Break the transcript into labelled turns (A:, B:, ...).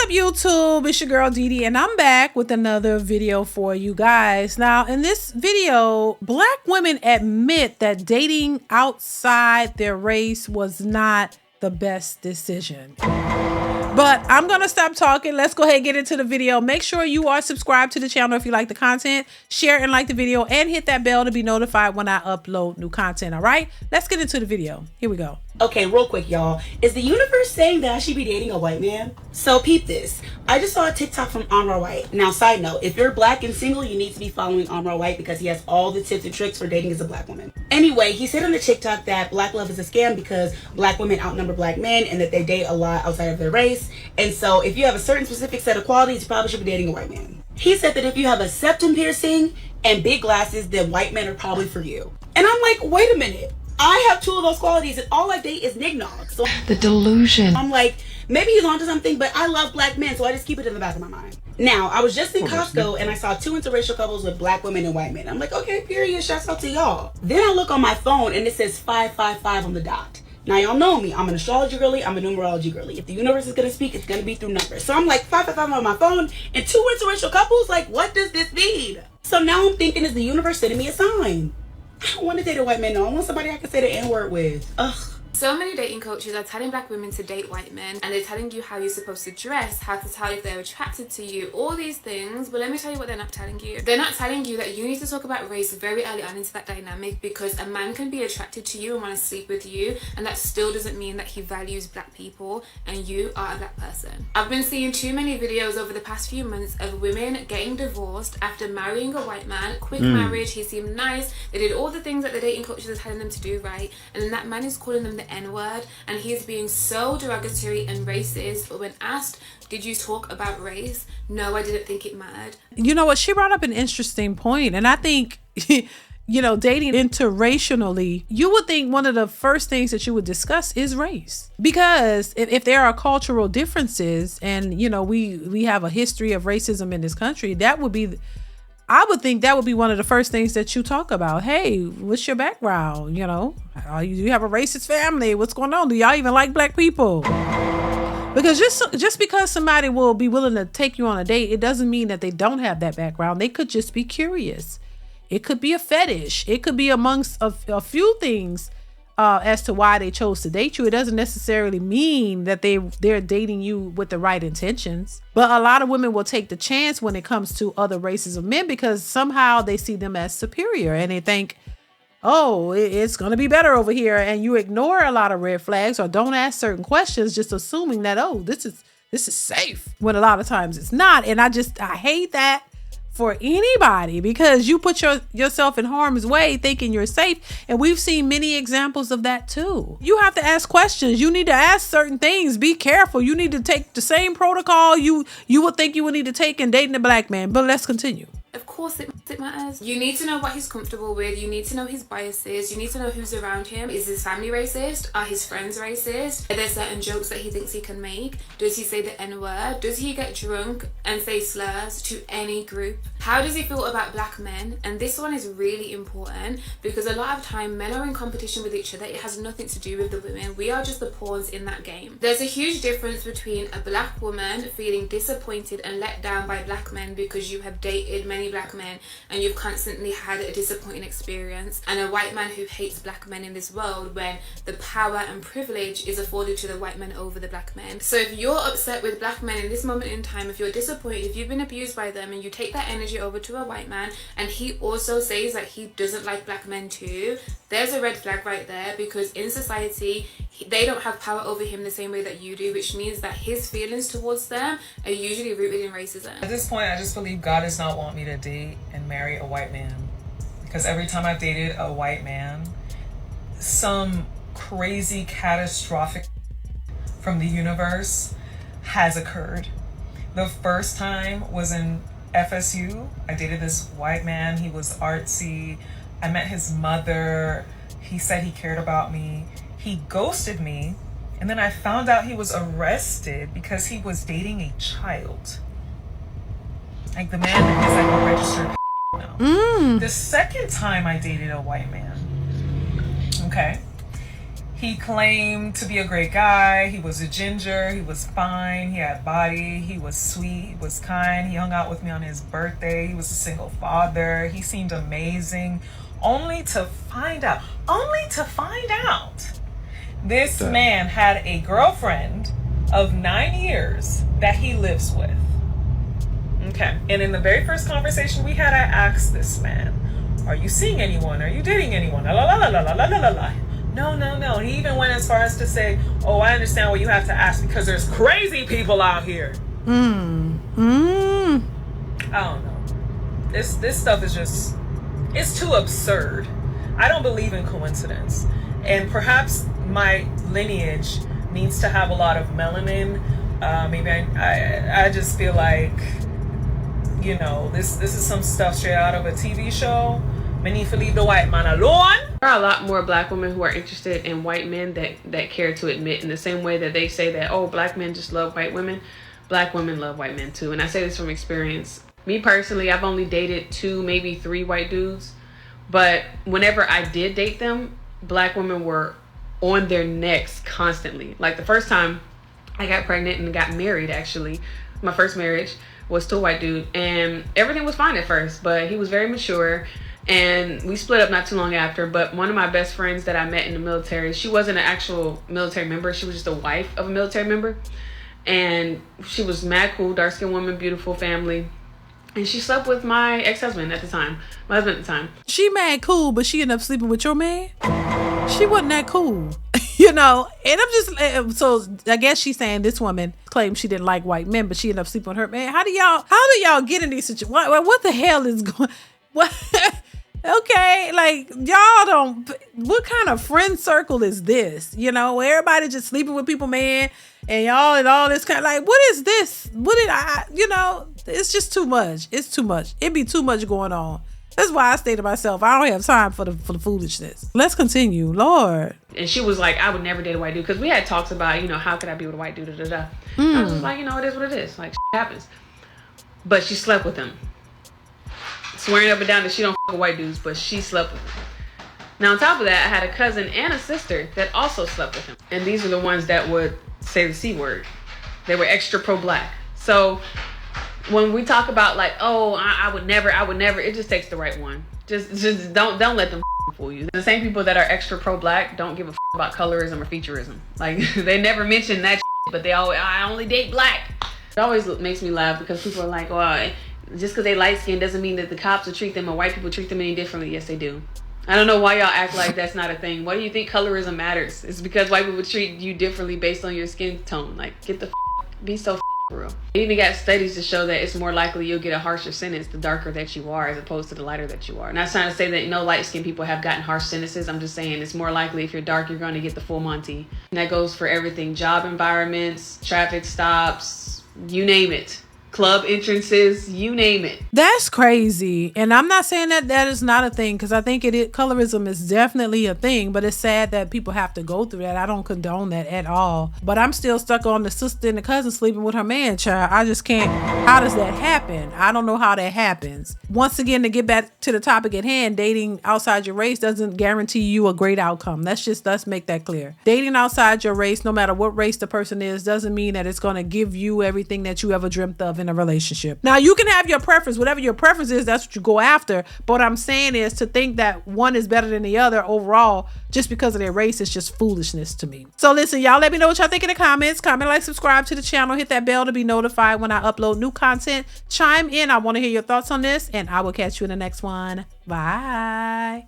A: up, YouTube? It's your girl DeeDee, and I'm back with another video for you guys. Now, in this video, black women admit that dating outside their race was not the best decision. But I'm gonna stop talking. Let's go ahead and get into the video. Make sure you are subscribed to the channel if you like the content. Share and like the video, and hit that bell to be notified when I upload new content. All right, let's get into the video. Here we go.
B: Okay, real quick, y'all. Is the universe saying that I should be dating a white man? So peep this. I just saw a TikTok from Amar White. Now, side note, if you're black and single, you need to be following Amar White because he has all the tips and tricks for dating as a black woman. Anyway, he said on the TikTok that black love is a scam because black women outnumber black men and that they date a lot outside of their race. And so if you have a certain specific set of qualities, you probably should be dating a white man. He said that if you have a septum piercing and big glasses, then white men are probably for you. And I'm like, wait a minute. I have 2 of those qualities and all I date is nignogs. So
C: the delusion.
B: I'm like, maybe he's onto something, but I love black men, so I just keep it in the back of my mind. Now, I was just in Costco and I saw 2 interracial couples with black women and white men. I'm like, okay, period, shouts out to y'all. Then I look on my phone and it says 555 on the dot. Now, y'all know me. I'm an astrology girly. I'm a numerology girly. If the universe is going to speak, it's going to be through numbers. So I'm like, 555 on my phone and 2 interracial couples? Like, what does this mean? So now I'm thinking, is the universe sending me a sign? I don't want to date a white man, no. I want somebody I can say the N-word with. Ugh.
D: So many dating coaches are telling black women to date white men, and they're telling you how you're supposed to dress, how to tell if they're attracted to you, all these things. But let me tell you what they're not telling you. They're not telling you that you need to talk about race very early on into that dynamic, because a man can be attracted to you and want to sleep with you, and that still doesn't mean that he values black people and you are a black person. I've been seeing too many videos over the past few months of women getting divorced after marrying a white man. Quick marriage, he seemed nice, they did all the things that the dating coaches are telling them to do, right? And then that man is calling them the N-word, and he is being so derogatory and racist. But when asked, did you talk about race? No, I didn't think it mattered.
A: You know what? She brought up an interesting point, and I think, you know, dating interracially, you would think one of the first things that you would discuss is race. Because if there are cultural differences and, you know, we have a history of racism in this country, that would be... I would think that would be one of the first things that you talk about. Hey, what's your background? You know, you have a racist family. What's going on? Do y'all even like black people? Because just because somebody will be willing to take you on a date, it doesn't mean that they don't have that background. They could just be curious. It could be a fetish. It could be amongst a few things as to why they chose to date you. It doesn't necessarily mean that they're dating you with the right intentions. But a lot of women will take the chance when it comes to other races of men because somehow they see them as superior and they think, oh, it's going to be better over here. And you ignore a lot of red flags or don't ask certain questions, just assuming that, oh, this is safe, when a lot of times it's not. And I hate that for anybody, because you put yourself in harm's way thinking you're safe. And we've seen many examples of that too. You have to ask questions. You need to ask certain things. Be careful. You need to take the same protocol you would think you would need to take in dating a black man. But let's continue.
D: Of course it matters. You need to know what he's comfortable with. You need to know his biases. You need to know who's around him. Is his family racist? Are his friends racist? Are there certain jokes that he thinks he can make? Does he say the N-word? Does he get drunk and say slurs to any group? How does he feel about black men? And this one is really important because a lot of time men are in competition with each other. It has nothing to do with the women. We are just the pawns in that game. There's a huge difference between a black woman feeling disappointed and let down by black men because you have dated many black men and you've constantly had a disappointing experience, and a white man who hates black men in this world when the power and privilege is afforded to the white men over the black men. So if you're upset with black men in this moment in time, if you're disappointed, if you've been abused by them, and you take that energy over to a white man and he also says that he doesn't like black men too, there's a red flag right there, because in society they don't have power over him the same way that you do, which means that his feelings towards them are usually rooted in racism.
E: At this point, I just believe God does not want me to date and marry a white man, because every time I've dated a white man, some crazy catastrophic from the universe has occurred. The first time was in FSU. I dated this white man. He was artsy. I met his mother. He said he cared about me. He ghosted me, and then I found out he was arrested because he was dating a child. Like, the man is like a registered now. The second time I dated a white man, okay, He claimed to be a great guy. He was a ginger. He was fine. He had body. He was sweet. He was kind. He hung out with me on his birthday. He was a single father. He seemed amazing. Only to find out, this man had a girlfriend of 9 years that he lives with. Okay. And in the very first conversation we had, I asked this man, are you seeing anyone? Are you dating anyone? La, la, la, la, la, la, la, la. No. He even went as far as to say, oh, I understand what you have to ask because there's crazy people out here. I don't know. This stuff is just, it's too absurd. I don't believe in coincidence. And perhaps my lineage needs to have a lot of melanin. Maybe I just feel like, you know, this is some stuff straight out of a TV show. Me need to leave the white man alone.
C: There are a lot more black women who are interested in white men that care to admit, in the same way that they say that, oh, black men just love white women, black women love white men too. And I say this from experience. Me personally, I've only dated 2, maybe 3 white dudes. But whenever I did date them, black women were on their necks constantly. Like the first time I got pregnant and got married, actually, my first marriage was to a white dude. And everything was fine at first, but he was very mature. And we split up not too long after. But one of my best friends that I met in the military, she wasn't an actual military member. She was just a wife of a military member. And she was mad cool, dark-skinned woman, beautiful family. And she slept with my ex-husband at the time. My husband at the time.
A: She mad cool, but she ended up sleeping with your man? She wasn't that cool. You know, and I'm just, so I guess she's saying this woman claimed she didn't like white men, but she ended up sleeping with her man. How do y'all get in these situations? What the hell is going, what? Okay, like y'all don't, what kind of friend circle is this? You know, everybody just sleeping with people, man, and y'all and all this kind of, like, what is this? What did I, you know, it's just too much. It's too much. It'd be too much going on. That's why I say to myself, I don't have time for the foolishness. Let's continue, Lord.
C: And she was like, I would never date a white dude, because we had talks about, you know, how could I be with a white dude, I was just like, you know, it is what it is. Like, shit happens. But she slept with him. Swearing up and down that she don't fuck with white dudes, but she slept with him. Now, on top of that, I had a cousin and a sister that also slept with him. And these are the ones that would say the C word. They were extra pro-black. So when we talk about like, oh, I would never, it just takes the right one. Just don't let them fool you. The same people that are extra pro-black don't give a about colorism or featureism. Like, they never mention that but they always, I only date black. It always makes me laugh because people are like, oh, just because they light skin doesn't mean that the cops will treat them or white people treat them any differently. Yes, they do. I don't know why y'all act like that's not a thing. Why do you think colorism matters? It's because white people treat you differently based on your skin tone. Like, get the be so for real. They even got studies to show that it's more likely you'll get a harsher sentence the darker that you are as opposed to the lighter that you are. Not trying to say that no light skinned people have gotten harsh sentences. I'm just saying it's more likely if you're dark, you're going to get the full Monty. And that goes for everything. Job environments, traffic stops, you name it. Club entrances, you name it.
A: That's crazy. And I'm not saying that that is not a thing, because I think colorism is definitely a thing, but it's sad that people have to go through that. I don't condone that at all. But I'm still stuck on the sister and the cousin sleeping with her man, child. I just can't. How does that happen? I don't know how that happens. Once again, to get back to the topic at hand, dating outside your race doesn't guarantee you a great outcome. Let's make that clear. Dating outside your race, no matter what race the person is, doesn't mean that it's going to give you everything that you ever dreamt of in a relationship. Now, you can have your preference, whatever your preference is, that's what you go after. But what I'm saying is to think that one is better than the other overall just because of their race is just foolishness to me. So listen, y'all, let me know what y'all think in the comments. Comment, like, subscribe to the channel, hit that bell to be notified when I upload new content. Chime in. I want to hear your thoughts on this, and I will catch you in the next one. Bye.